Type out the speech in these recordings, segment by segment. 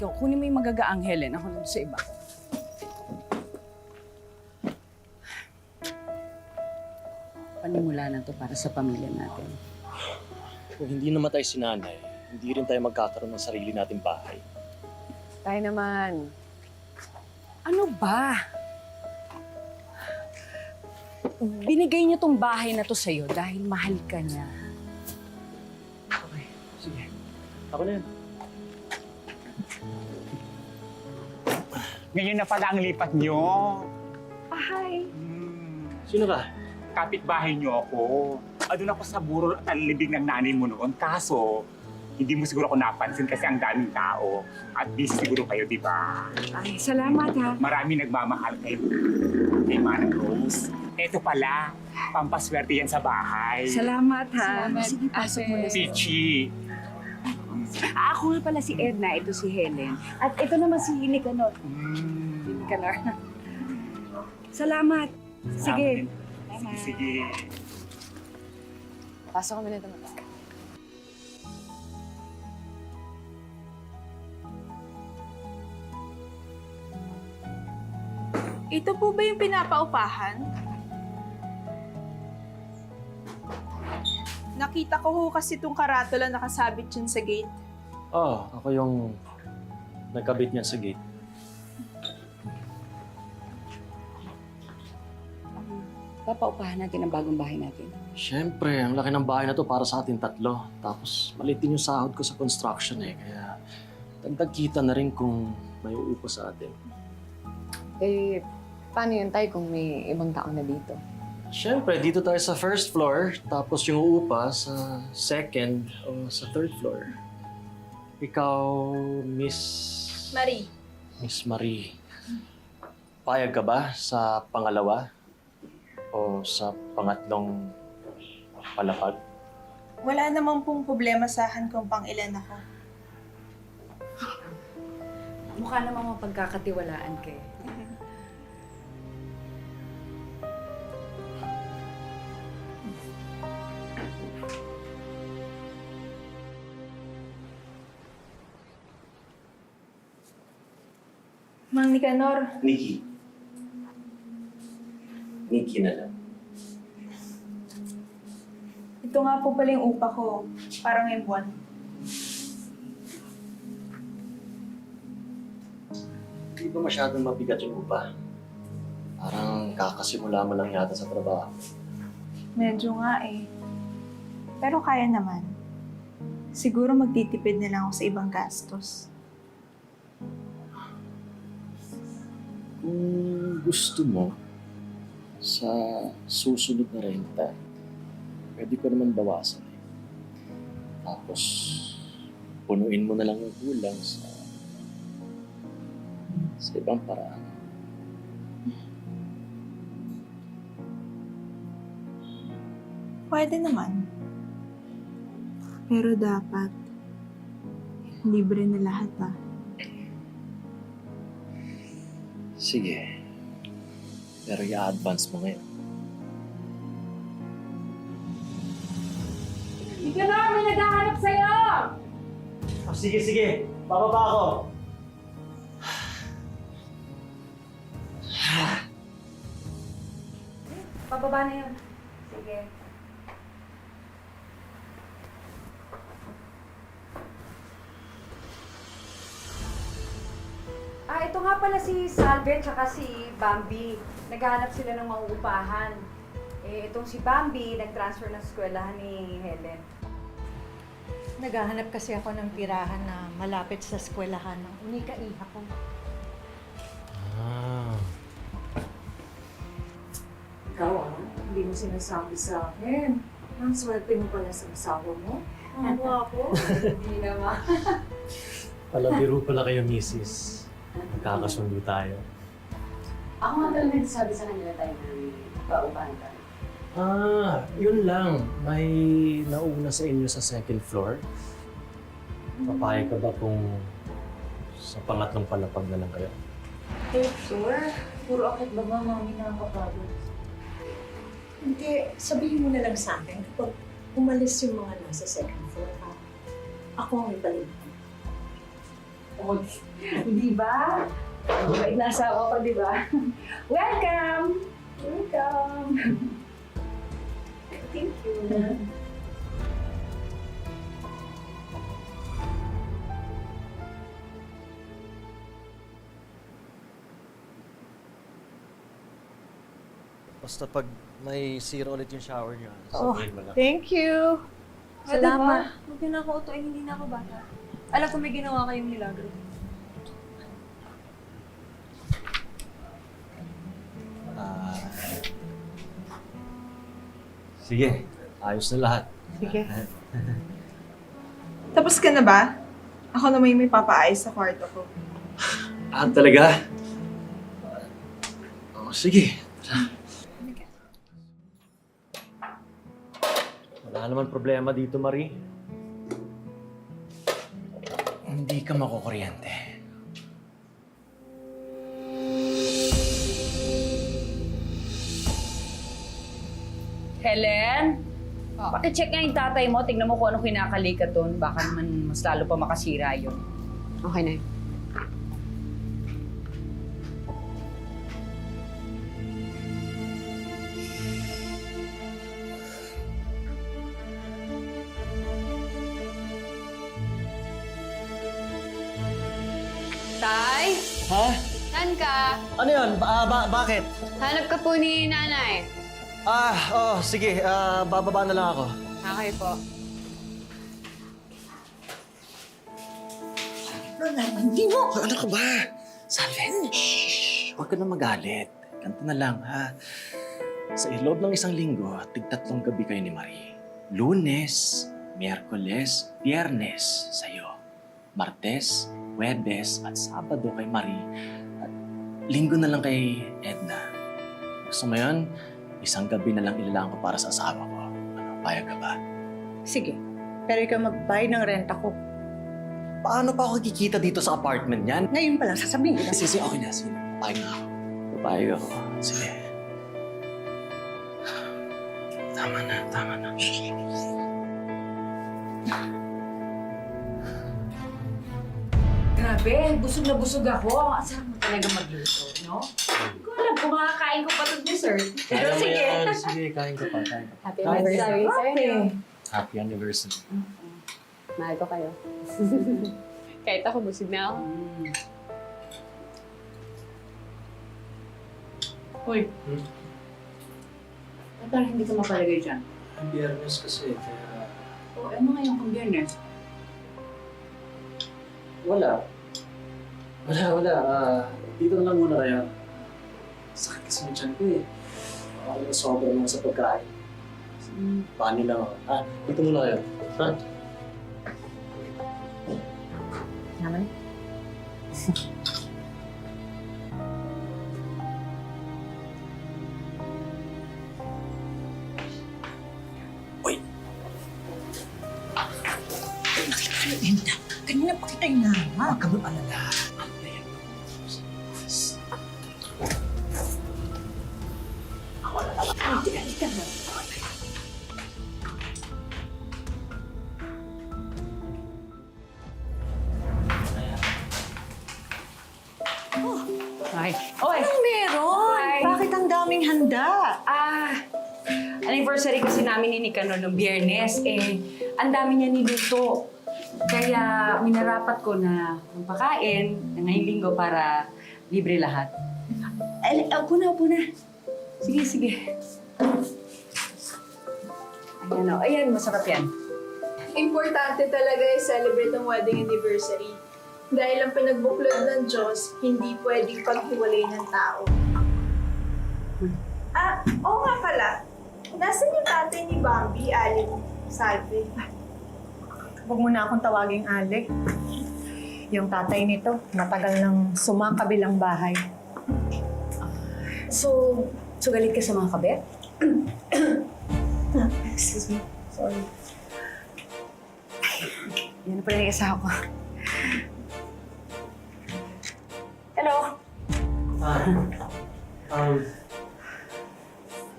Ikaw, kunin mo yung magagaang Helen. Ako nandun sa iba. Panimula na to para sa pamilya natin. Kung hindi namatay si nanay, hindi rin tayo magkakaroon ng sarili nating bahay. Tayo naman. Ano ba? Binigay niya tong bahay na to sa'yo dahil mahal ka niya. Okay, sige. Ako na yan. Ngayon na pala ang lipat nyo. Hi. Sino ka? Kapitbahay nyo ako. Doon ako sa burol at ang libig ng nanay mo noon. Kaso, hindi mo siguro ako napansin kasi ang daming tao. At busy siguro kayo, di ba? Ay, salamat ha. Marami nagmamahal kay Manang Rose. Eto pala, pampaswerte yan sa bahay. Salamat ha. Sige, pasok mo na. Pichi. Ako nga pala si Edna, ito si Helen. At ito naman si Nicanor. Nicanor. Salamat. Sige. Sige. Pasok kami nito. Ito po ba yung pinapaupahan? Nakita ko ho kasi itong karatula nakasabit yun sa gate. Ako yung nagkabit niya sa gate. Papaupahan natin ang bagong bahay natin. Siyempre, ang laki ng bahay na to para sa ating tatlo. Tapos, maliit din yung sahod ko sa construction eh. Kaya, dagdag kita na rin kung may uupo sa atin. Eh, paano yun tayo kung may ibang tao na dito? Siyempre, dito tayo sa first floor. Tapos yung uupa sa second o sa third floor. Ikaw, Miss Marie. Payag ka ba sa pangalawa? O sa pangatlong palapag? Wala namang pong problema sa akin kung pang ilan ako. Mukha namang mapagkakatiwalaan ka eh. Mang Nicanor, Nikki. Nikki na lang. ito nga po pala yung upa ko. Parang ngayong buwan. Hindi ba masyadong mabigat yung upa? Parang kakasimula mo lang yata sa trabaho. Medyo nga eh. Pero kaya naman. Siguro magtitipid na lang ako sa ibang gastos. Kung gusto mo, sa susunod na renta, pwede ko naman bawasan eh. Tapos, punuin mo na lang yung kulang sa ibang paraan. Pwede naman. Pero dapat, libre na lahat ah. Sige. Pero i-advance mo ngayon. Nicanor, may naghahanap sa'yo! Sige. Bababa ako. Pababa na yun. Sige. Ito nga pala si Salve at si Bambi. Naghahanap sila ng mauupahan. Itong si Bambi, nag-transfer ng eskwelahan ni Helen. Naghahanap kasi ako ng tirahan na malapit sa eskwelahan ng unika-iha ko. Ikaw hindi mo sinasabi sa akin. Ang swerte mo pala sa asawa mo. Ano ako? Hindi naman. Palabiro pala kayo, misis. Magkakasundo tayo. Ako nga talaga nagsasabi sa kanila tayo na paupahan tayo. Yun lang. May nauna sa inyo sa second floor. Papayag ka ba kung sa pangatlong palapag na lang kayo? Third floor? Puro akit ba mami nakakapagod? Hindi, sabihin mo na lang sa akin kapag umalis yung mga nasa second floor, ha? Ako ang ibalin. O, di ba? Mabait na asawa ko, di ba? Welcome! Welcome! Thank you. Basta pag may sira ulit yung shower niyo, Oh, sabihin mo lang. thank you. Salamat. Huwag niyo na ako utuin, hindi na ako bata. Alam ko may ginawa kayong milagro. Ah, sige, ayos na lahat. Sige. Tapos ka na ba? Ako na may papaayos sa kwarto ko. Ah, talaga? Oh, sige. Wala naman problema dito, Marie. Hindi ka makukuryente. Helen? Pakicheck nga yung tatay mo. Tignan mo kung anong kinakalikat doon. Baka naman mas lalo pa makasira yun. Okay na yun. Tay? Ha? Saan ka? Ano yun? Bakit? Hanap ka po ni nanay. Sige. Bababa na lang ako. Okay po. Hindi mo! Ano ka ba? Salven, shh! Huwag ka na magalit. Ganito na lang, ha? Sa loob ng isang linggo, tig-3 gabi kayo ni Marie. Lunes, Miyerkules, Biyernes sa'yo. Martes, Huwebes, at Sabado kay Marie. At linggo na lang kay Edna. Gusto mo yun? Isang gabi na lang ilalaan ko para sa asawa ko. Ano, payag ka ba? Sige. Pero ikaw magbayad ng renta ko. Paano pa ako kikita dito sa apartment niyan? Ngayon pa lang, sasabihin ko na. Sige, okay na. Sige, papayag na ako. Papayag ako. Sige. Tama na, tama na. Grabe, busog na busog ako. Ang sarap mo talaga magluto, no? Hindi ko alam kung makakain ko pa itong dessert. Pero sige. Sige, kain ka pa. Kain ka pa. Happy anniversary sa inyo. Happy anniversary. Mahal ko kayo. Kahit ako, busog na ako. Uy. Parang hindi ka mapalagay dyan. Ang biyernes kasi, kaya... O, ano ngayon kung biyernes? Wala. Dito na lang muna kaya. Sakit kasi ng tiyan ko eh. Ako na sobra lang sa pagkain. Paano lang ako. Dito muna kayo. Ha? Naman? Kanina pa kita inaama. Huwag ka mag-alala. Ay. Oy! Anong meron? Hi. Bakit ang daming handa? Anniversary kasi namin ni Nicanor nung biyernes. Ang dami niya niluto. Kaya minarapat ko na magpakain na ngayong linggo para libre lahat. Upo na. Sige, sige. Ayan, masarap yan. Importante talaga i-celebrate ang wedding anniversary. Dahil ang pinagbuklod ng Diyos, hindi pwedeng paghiwalay ng tao. Oo nga pala. Nasaan yung tatay ni Bambi, Alin Salve? Huwag mo na akong tawaging Ale. Yung tatay nito, matagal nang sumakabilang bahay. So galit ka sa mga kabet? Excuse me. Sorry. Yan na pala yung asawa ko. Hello.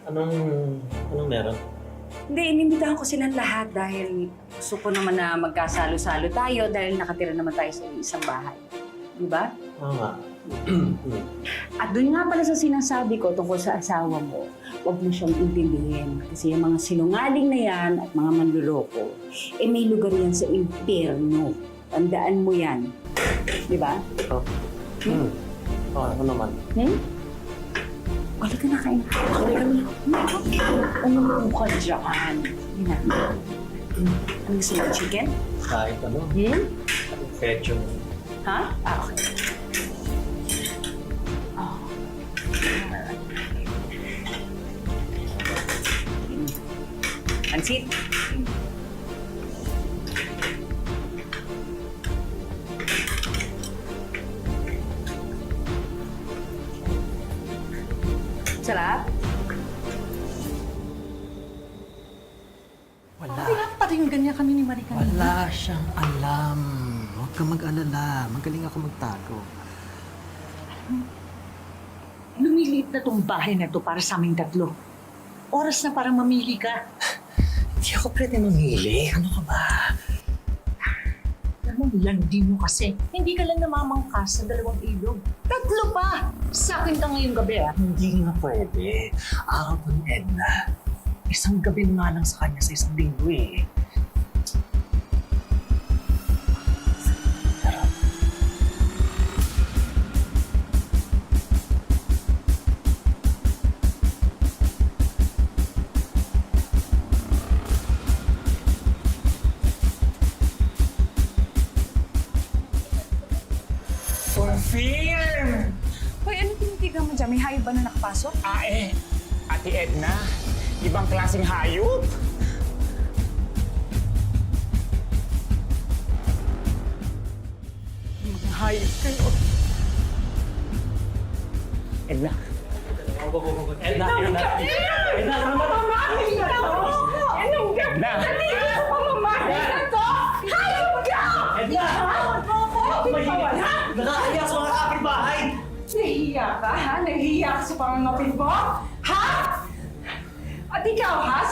Anong meron? Hindi, inimbitahan ko silang lahat dahil gusto ko naman na magkasalo-salo tayo dahil nakatira naman tayo sa isang bahay. Di ba? Oo nga. At doon nga pala sa sinasabi ko tungkol sa asawa mo, huwag mo siyang intindihin. Kasi yung mga sinungaling na yan at mga manluloko, may lugar yan sa impyerno. Tandaan mo yan. Di ba? Oo, ako naman. Wala ka na kain. Wala ka na. Umupo ka dyan. Yan. Ano gusto mo? Chicken? Kahit ano. Pecho. Ha? Okay. Oh. Pansit? Sarap? Wala. Pinaparinggan niya kami ni Marie kanina. Wala siyang alam. Huwag ka mag-alala. Magaling ako magtago. Lumiliit na tong bahay na to para sa aming tatlo. Oras na parang mamili ka. Hindi ako pwede mamili. Ano ka ba? Alam mo, landi mo kasi. Hindi ka lang namamangkas sa 2 ilog. 3 pa! Sa akin ka ngayong gabi, ah. Hindi nga pwede. Araw ko ni Edna. Isang gabi na nga lang sa kanya sa isang linggo eh. Confirm! Hoy, ano tinitigan mo dyan? May hayop ba na nakapasok? Ate Edna, ibang klaseng hayop. Mga hayop kayo. Edna. Edna! Edna! Edna! Edna! Edna! Nakakahiya sa mga kapitbahay! Nahihiya ka, ha? Nahihiya ka sa pangangapin mo? Ha? At ikaw, ha?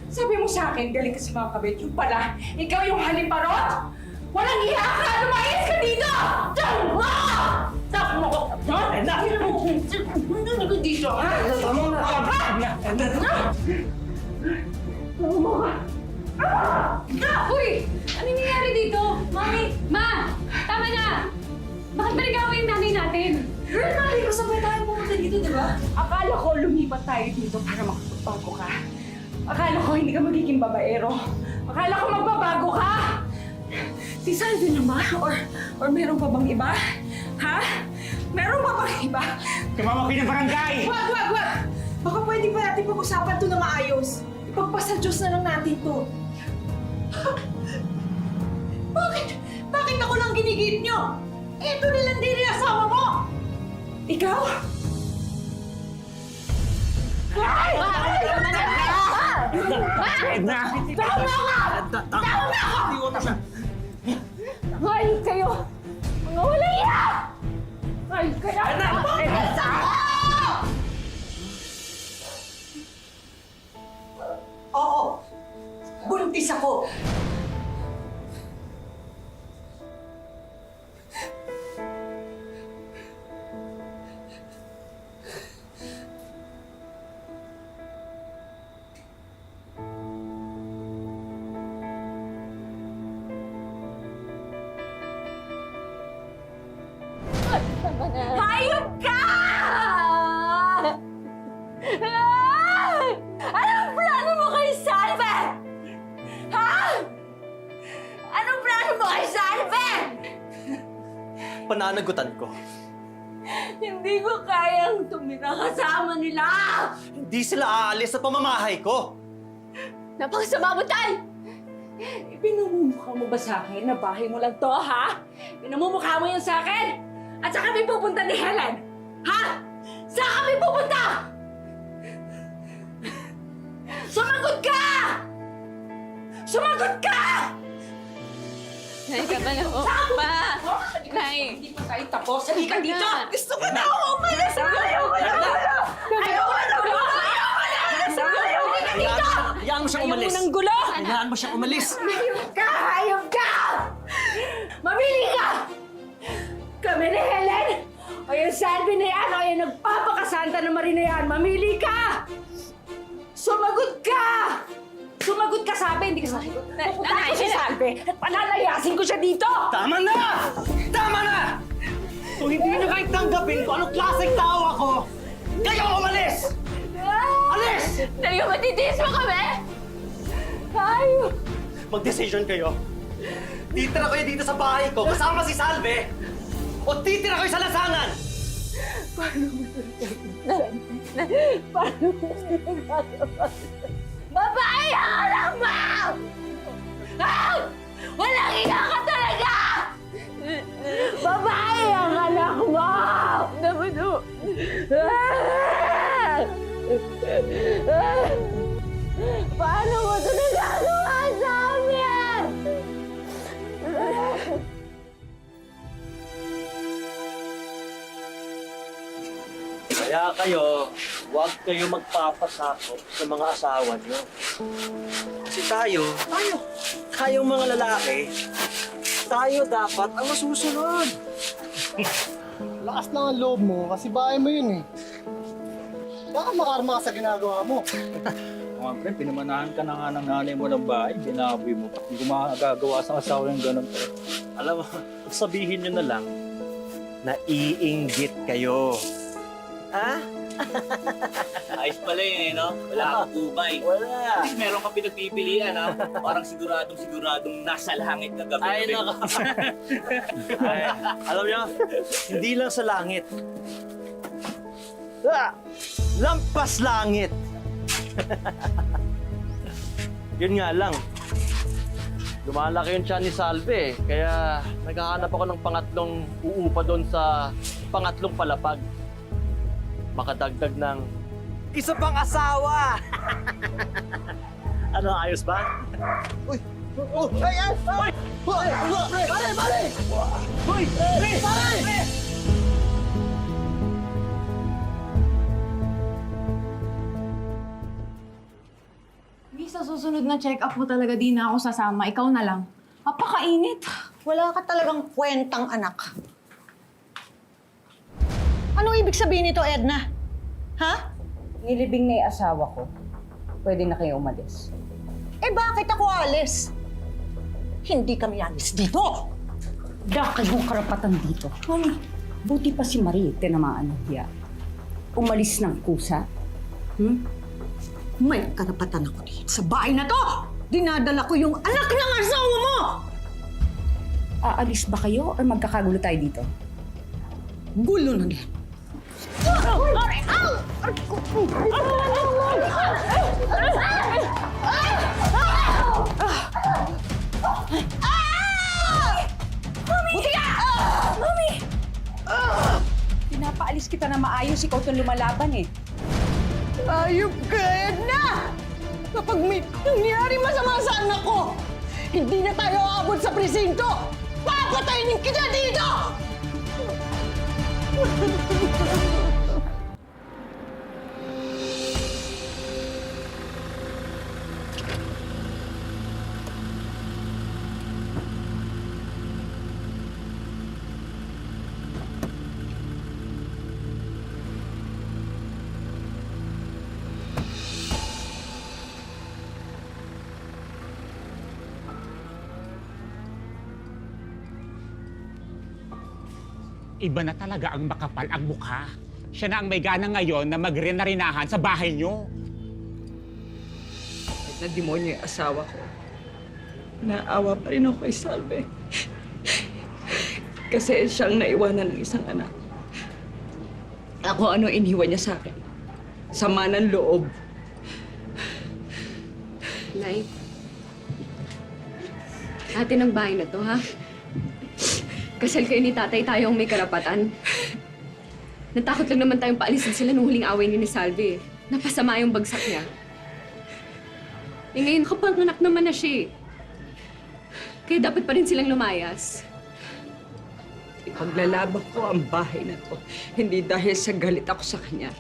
Sabi mo sa akin, galing ka sa mga kabit. Yung pala, ikaw yung haliparot? Walang iya ka! Lumayas ka dito! Tama! Tama ko! Edna! Ano ko dito, ha? Tama na ka! Edna! Tama ka! Uy! Ano nangyayari dito? Mami! Ma! Tama na! Bakit ba nag-away yung nanay natin? Girl, mali ko sabay tayo pumunta dito, di ba? Akala ko lumipat tayo dito para makapagbago ka. Akala ko hindi ka magiging babaero. Akala ko magbabago ka! Si Salvi na ba? Or meron pa bang iba? Ha? Meron pa bang iba? Tumawag kayo ng barangay! Wag! Baka pwede pa natin pag-usapan to na maayos. Ipagpasa Diyos na lang natin to. Bakit ako lang ginigit nyo? Ito nilang din yung asawa mo! Ikaw? Edna! Hayop kayo! Mga walang iya! Hayop kayo! Oo! Buntis ako! Hayop ka! Anong plano mo kay Salve? Ha? Anong plano mo kay Salve? Pananagutan ko. Hindi ko kayang tumira kasama nila! Hindi sila aalis sa pamamahay ko. Napakasama mo, Tay! Ipinamumukha mo ba sa akin na bahay mo lang to, ha? Pinamumukha mo yun sa akin? At saan kami pupunta ni Helen? Ha? Saan kami pupunta? Sumagot ka! Sumagot ka! Nay, tama na po. Ma! Nay! Hindi pa tayo tapos. Halika dito! Na. Gusto ko na ako umalis! Ayaw ko na! Ayaw ko na! Ayaw ko na! Ayaw ko na! Halika dito! Hayaan mo siyang umalis! Ayaw mo ng gulo! Hayaan mo siyang umalis! Hayop ka! Mamili ka! Kami ni Helen! O yung Salvi na yan, o yung nagpapakasanta na Marie na yan, mamili ka! Sumagot ka! Sumagot ka sabi, hindi ka sasagot. Pupunta ko si Salvi at palalayasin ko siya dito! Tama na! Tama na! Kung hindi niyo kahit tanggapin kung anong klaseng tao ako, kayo umalis! Alis! Talaga matitiis mo kami? Hayop! Mag-decision kayo. Titira kayo dito sa bahay ko kasama si Salve o titira kayo sa lansangan! Babae ang anak mo! Ah! Walang iya ka talaga! Babae ang anak mo! Nabuno! Paano mo ito nagagawa sa amin? Kaya kayo, huwag kayo magpapasakop sa mga asawa niyo. Kasi tayong mga lalaki, tayo dapat ang masusunod. Lakas lang ang loob mo kasi bahay mo yun eh. Baka makarma ka sa ginagawa mo. Mga pre, pinamanahan ka na nga ng nanay mo ng bahay, binaboy mo pa. Hindi ko makagagawa sa asawa yung ganun pre. Alam mo, sabihin niyo na lang, naiinggit kayo. Ha? Ayos pala yun eh, no? Wala kang kubay. Wala. At least meron kang pinagpipilian, ha? Parang siguradong nasa langit na gabi. Ay, nako. Ay, alam niyo, hindi lang sa langit. Lampas langit. Yun nga lang. Lumalaki yung tiyan ni Salve, kaya naghahanap ako ng pangatlong uupa doon sa pangatlong palapag. Makadagdag ng isa pang asawa! Ano, ayos ba? Uy! Oh! Ay! Ay! Ay! Uy! Pare! Pare! Uy! Pare! Sa susunod na check-up mo talaga di na ako sasama. Ikaw na lang. Apakainit. Wala ka talagang kwentang anak. Anong ibig sabihin nito, Edna? Ha? Nilibing na yung asawa ko. Pwede na kayo umalis. Eh bakit ako alis? Hindi kami alis dito! Wala kayong karapatan dito. Buti pa si Marie, tinamaan ng hiya. Umalis ng kusa. May karapatan ako dito sa bahay na to! Dinadala ko yung anak ng asawa mo! Aalis ba kayo o magkakagulo tayo dito? Gulo na din. Pinapaalis kita na maayos, ikaw itong lumalaban eh. Ayop ka, Edna! Kapag may nangyari masama sa anak ko, hindi na tayo aabot sa presinto! Papatayin kita dito! Iba na talaga ang makapal ang mukha. Siya na ang may gana ngayon na magrenarinahan sa bahay niyo. Kahit na demonyo yung asawa ko, naawa pa rin ako kay Salve. Kasi siyang naiwanan ng isang anak. Ako ano iniwan niya sa akin. Sama ng loob. Nay, ate ng bahay na to, ha? Kasal kayo ni tatay, tayo ang may karapatan. Natakot lang naman tayong paalisin sila nung huling away ni Salve. Napasama yung bagsak niya. Eh ngayon, kapanganak naman na siya. Kaya dapat pa rin silang lumayas. Ipaglalaban ko ang bahay na to. Hindi dahil sa galit ako sa kanya.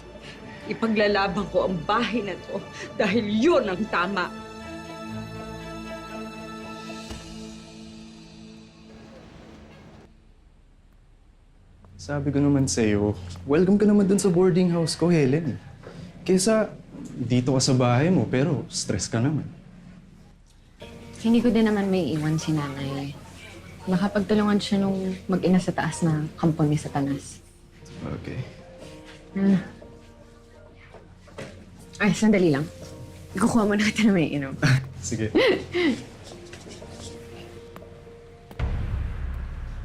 Ipaglalaban ko ang bahay na to dahil yun ang tama. Sabi ko naman sa'yo, welcome ka naman dun sa boarding house ko, Helen. Kesa dito ka sa bahay mo, pero stress ka naman. Hindi ko din naman may iwan si nanay. Nakapagtulungan siya nung mag-ina sa taas na kampo ni Satanas. Okay. Ay, sandali lang. Ikukuha mo na kita na may inom. Sige.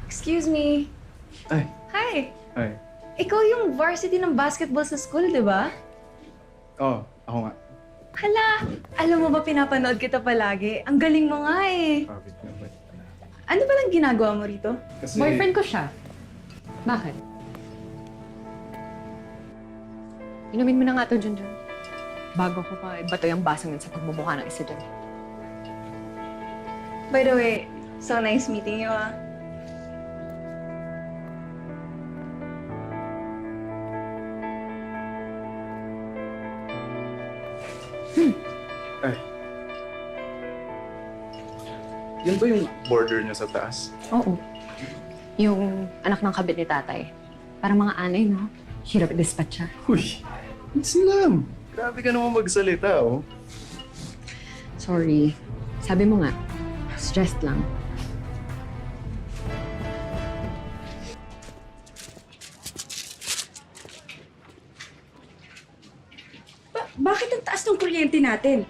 Excuse me. Ay, Hi. ay. Ikaw yung varsity ng basketball sa school, di ba? Oh, ako nga. Hala, alam mo ba pinapanood kita palagi? Ang galing mo nga eh. Bakit naman? Ano palang ginagawa mo rito? Kasi... Boyfriend ko siya. Bakit? Inumin mo na nga to, Junjun. Bago ko pa ibato yung basang yun sa pagmumukha ng isa dyan. By the way, so nice meeting you ah. Ay. Yan ba yung border niya sa taas? Oo. Yung anak ng kabit ni tatay. Parang mga anay, no? Hirap i-dispatch siya. Uy, easy lang. Grabe ka naman magsalita, oh. Sorry. Sabi mo nga, stressed lang. Bakit ang taas ng kuryente natin?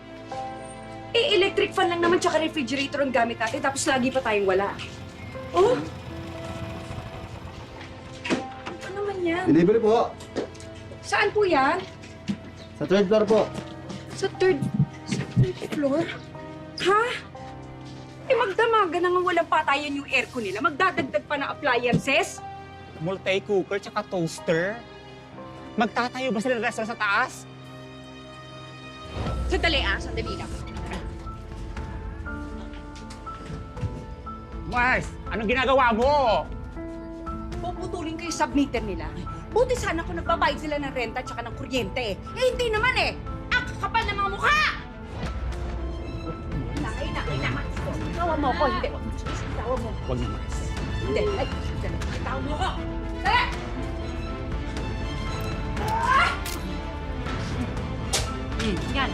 Eh, electric fan lang naman tsaka refrigerator ang gamit natin tapos lagi pa tayong wala. Oh! Ano naman yan? Delivery po. Saan po yan? Sa third floor po. Sa third floor? Ha? Eh, magdamaga na nga walang patayan yung aircon nila. Magdadagdag pa ng appliances? Multi-cooker tsaka toaster. Magtatayo ba sila ng restaurant sa taas? Sandali lang. Mars, anong ginagawa mo? Puputulin ko yung submeter nila. Buti sana kung nagbabayad sila ng renta at saka ng kuryente. Eh, hindi naman eh. Ang kakapal ng mga mukha! Kailangan. Tawa mo ako, hindi. Tawa mo. Huwag na, Mars. Hindi. Ay, tawa mo ako. Eh! Yan.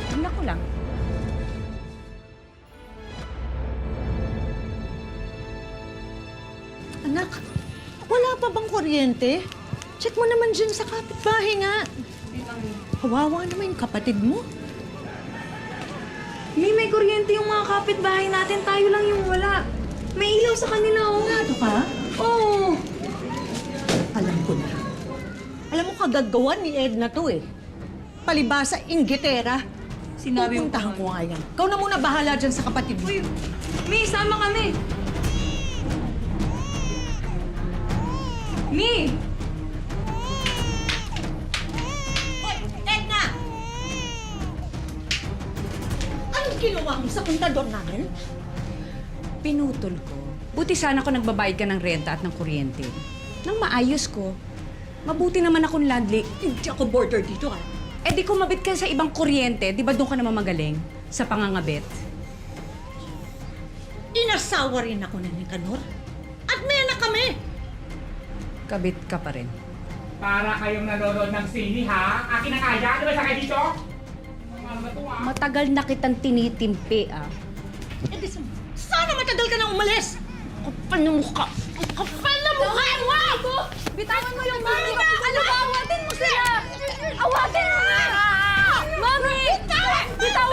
Tingnan ko lang. Anak, wala pa bang kuryente? Check mo naman dyan sa kapitbahay nga. Kawawa naman yung kapatid mo. May kuryente yung mga kapitbahay natin. Tayo lang yung wala. May ilaw sa kanila, oh. Ano ka? Oo. Alam ko na. Alam mo, kagagawan ni Edna to eh. Palibasa, inggitera. Sinabi mo Pupuntahan ko nga yan. Ikaw na muna bahala dyan sa kapatid mo. Uy, Mi, sama kami. Mi! Hoy, Edna! Anong ginawa mo sa kontador namin? Pinutol ko. Buti sana ko nagbabayad ka ng renta at ng kuryente. Nang maayos ko. Mabuti naman akong landlady. Hindi ako border dito, ha? Eh di kumabit ka sa ibang kuryente, di ba doon ka naman magaling? Sa pangangabit. Inasawa rin ako ng Nicanor. At may anak kami! Kabit ka pa rin. Para kayong nanonood ng sini, ha? Akin na kaya? Ano ba sa kayo dito? Matagal na kitang tinitimpi, ah. Eh, di sana matagal ka na umalis! Kapal na mukha! Kapal na mukha mo! Bitawan mo yung mami ko! Ano ba? Awatin mo sila! Awatin mo nga! Mami!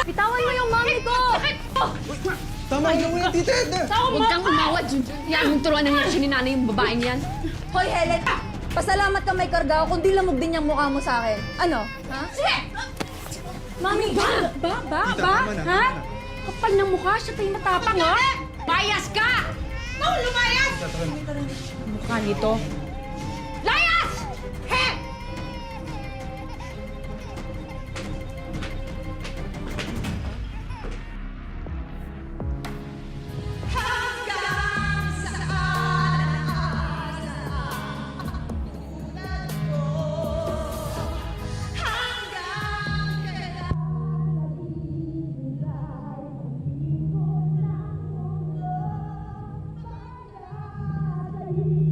Bitawan mo yung mami ko! Tama na mo yung tita Edna. Huwag kang umawa, Junjun. Yan, mong turuan ng reaksyon ni nanay yung babaeng yan. Hoy, Helen. Pasalamat ka may karga kung di lamog din yung mukha mo sa akin. Ano? Ha? Sige! Mami, ba? tama na, Ha? tama na. Kapal ng mukha, siya tayo matapang, ha? Layas ka! No, lumayas! Mukha nito. Layas! He! Thank you.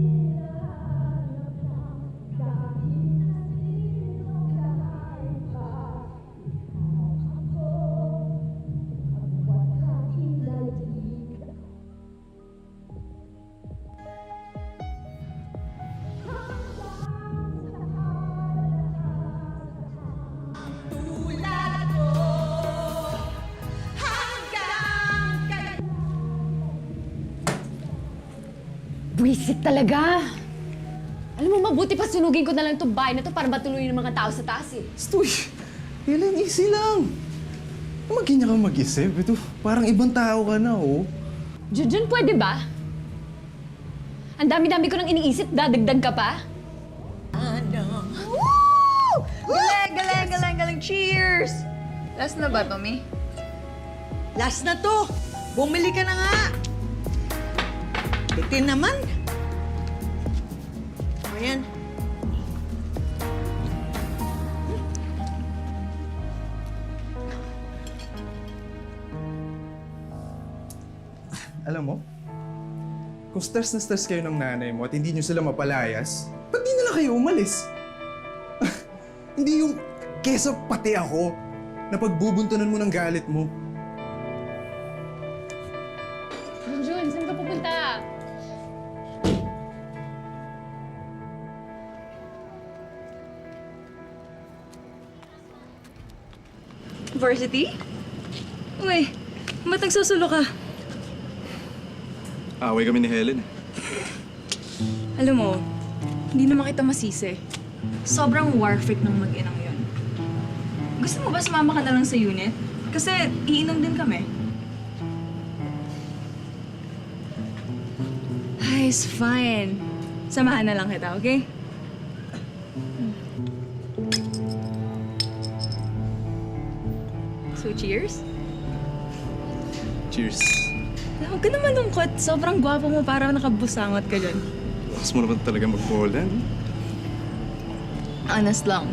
Visit talaga. Alam mo, mabuti pa sunugin ko na lang itong bahay na to para matuloy ng mga tao sa taas eh. Stoy! Helen, easy lang. Magkanya ka mag-isip. Ito, parang ibang tao ka na, oh. Junjun, pwede ba? Ang dami-dami ko nang iniisip, dadagdag ka pa? Galing! Cheers! Last na ba, Mami? Last na to! Bumili ka na nga! Bitin naman! Ayan. Alam mo, kung stress na stress kayo ng nanay mo at hindi nyo sila mapalayas, ba't di na lang kayo umalis? Hindi yung kesa pati ako na pagbubuntunan mo ng galit mo. Junjun, saan ka pupunta? Varsity? Uy, ba't nagsusulo ka? Away kami ni Helen. Alam mo, hindi naman kita masisi. Sobrang war freak ng mag-inang yun. Gusto mo ba sumama ka na lang sa unit? Kasi iinom din kami. Ay, it's fine. Samahan na lang kita, okay? So, cheers? Cheers. Huwag ka naman lungkot. Sobrang gwapo mo, parang nakabusangot ka dyan. Lakas mo naman talaga mag-bola, no? Honest lang.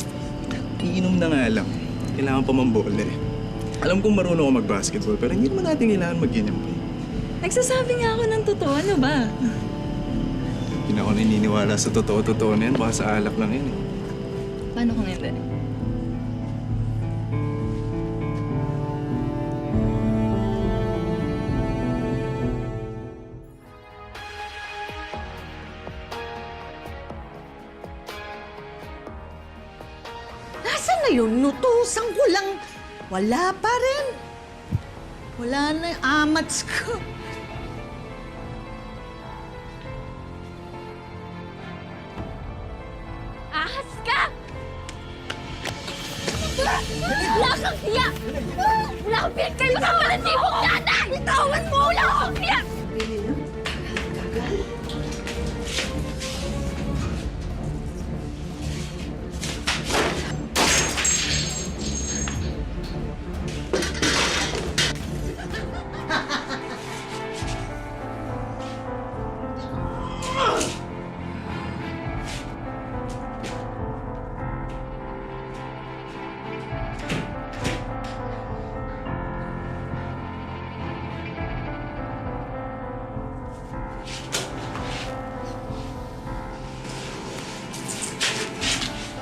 Iinom na nga lang. Kailangan pa mambola eh. Alam kong marunong ako mag-basketball, pero hindi naman natin kailangan mag-ganyan pa eh. Nagsasabi nga ako ng totoo, ano ba? Hindi na ako naniniwala sa totoo-totoo na yan. Baka sa alak lang yan eh. Paano kung hindi? Nasaan na yun? Nutusan ko lang. Wala pa rin. Wala na yung amats ko. Ahas ka! Wala kang hiya! Wala kang pinagkayo sa palatibong nanay! Bitawan mo! Wala kang hiya!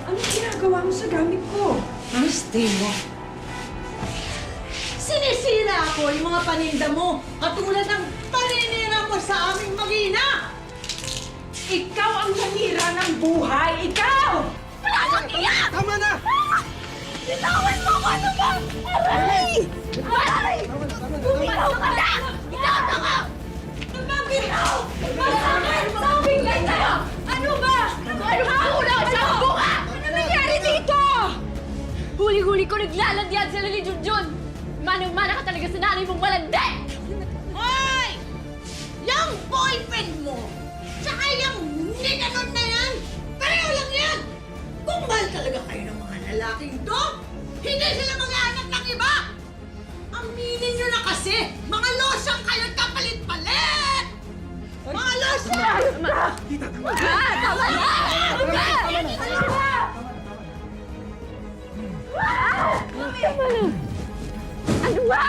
Anong ginagawa mo sa gamit ko? Stay mo. Sinisira ako yung mga paninda mo, katulad ng paninira mo sa aming mag-ina! Ikaw ang nanira ng buhay! Ikaw! Wala kang hiya! Tama na! Bitawan mo ko! Ano ba? Aray! Aray! Bumitaw ka na! Bitawan ako! Ano ba? Bitaw! Bakit? Sabing lang sa'yo! Ano ba? Ano ba? Una ka sa buka! Ano nangyari dito? Huli-huli ko naglalandian sila ni Junjun! Manang-mana ka talaga sa nanay mong malandi! Hoy! Yung boyfriend mo, tsaka yung ninanon na yan, pareho lang yan! Kung mahal talaga kayo ng mga lalaking to, hindi sila mag-aanap ng iba! Aminin nyo na kasi, mga losyang kayo kapalit-palit! Mga losyang! Tama na! Tama na! Ano ba?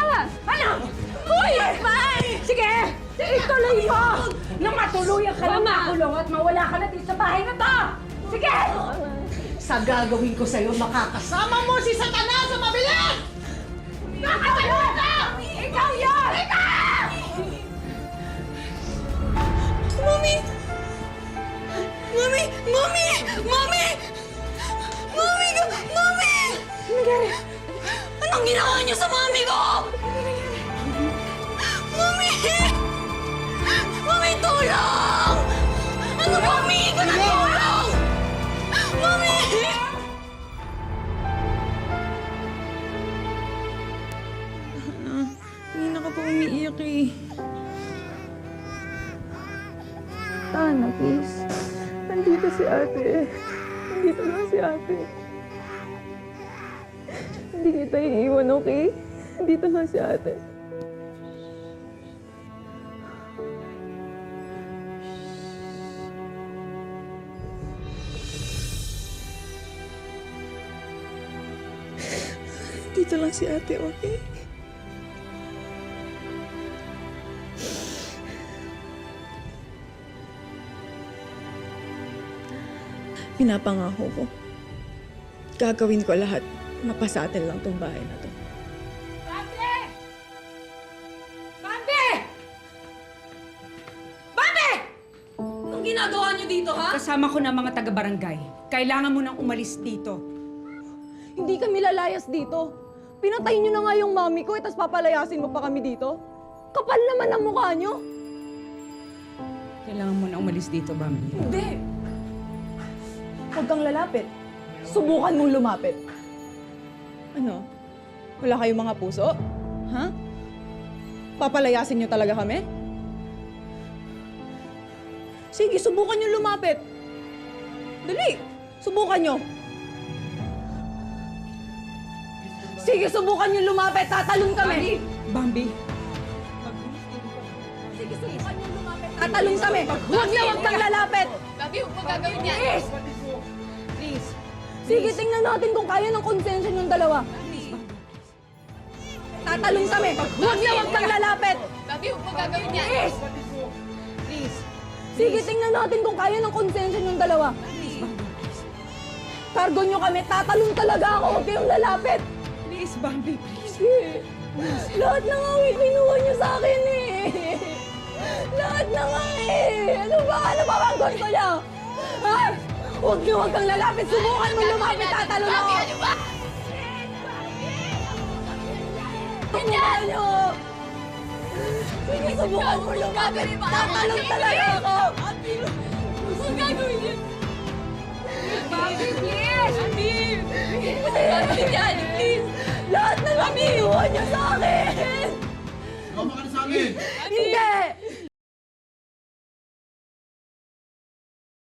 Ano? Uy! Sige! Ituloy mo! Na matuluyan ka na makulong at mawala ka na dito sa bahay na to! Sige! Sa gagawin ko sa'yo, makakasama mo si Satanas sa mabilis! Nakatulog ka! Ikaw yun! Ikaw! Mami! Mami! Mami! Mami! Mami! Mami! Anong ginawa niyo sa mami ko? Mami! Mami, tulong! umiiyak eh. Tana, please. Nandito si ate. Nandito lang si ate. Hindi kita iiwan, okay? Nandito lang si ate. Dito lang si ate, okay? Pinapangako ko. Gagawin ko lahat. Mapasatin lang tong bahay na to. Bambi! Bambi! Bambi! Anong ginagawa niyo dito, ha? Kasama ko na mga taga-barangay. Kailangan mo nang umalis dito. Hindi kami lalayas dito. Pinatay niyo na nga yung mami ko, tapos papalayasin mo pa kami dito? Kapal naman ang mukha niyo. Kailangan mo na umalis dito, Bambi. Hindi. Huwag kang lalapit. Subukan mong lumapit. Ano? Wala kayong mga puso? Ha? Papalayasin niyo talaga kami? Sige, subukan niyo lumapit. Dali! Subukan niyo. Sige, subukan niyo lumapit. Tatalon kami. Bambi! Sige, subukan niyo lumapit. Tatalon kami. Huwag kang lalapit. Babi, huwag mo gagawin yan. Please! Please! Sige, tingnan natin kung kaya ng konsensya ng dalawa. Tatalon kami. Huwag kang lalapit. Babi, huwag mo gagawin yan. Please! Please! Sige, tingnan natin kung kaya ng konsensya ng dalawa. Cargo nyo kami. Tatalon talaga ako. Huwag kayong lalapit. Please, Bambi! Please! Sige. Lahat na nga kinuha nyo sa akin eh. Lahat na nga eh. Ano ba? Ano ba bang gusto nyo? Ha? Huwag kang lalapit. Subukan mo lumapit. Tatalon ako. Babi, ano ba? Subukan nyo. Sige, subukan mo lumapit. Tatalon talaga ako. Huwag gagawin yan. Bambi, please! Bambi! Huwag gagawin yan, please. Lahat na lang kinuha nyo sa akin. Sumama ka na sa amin! Hindi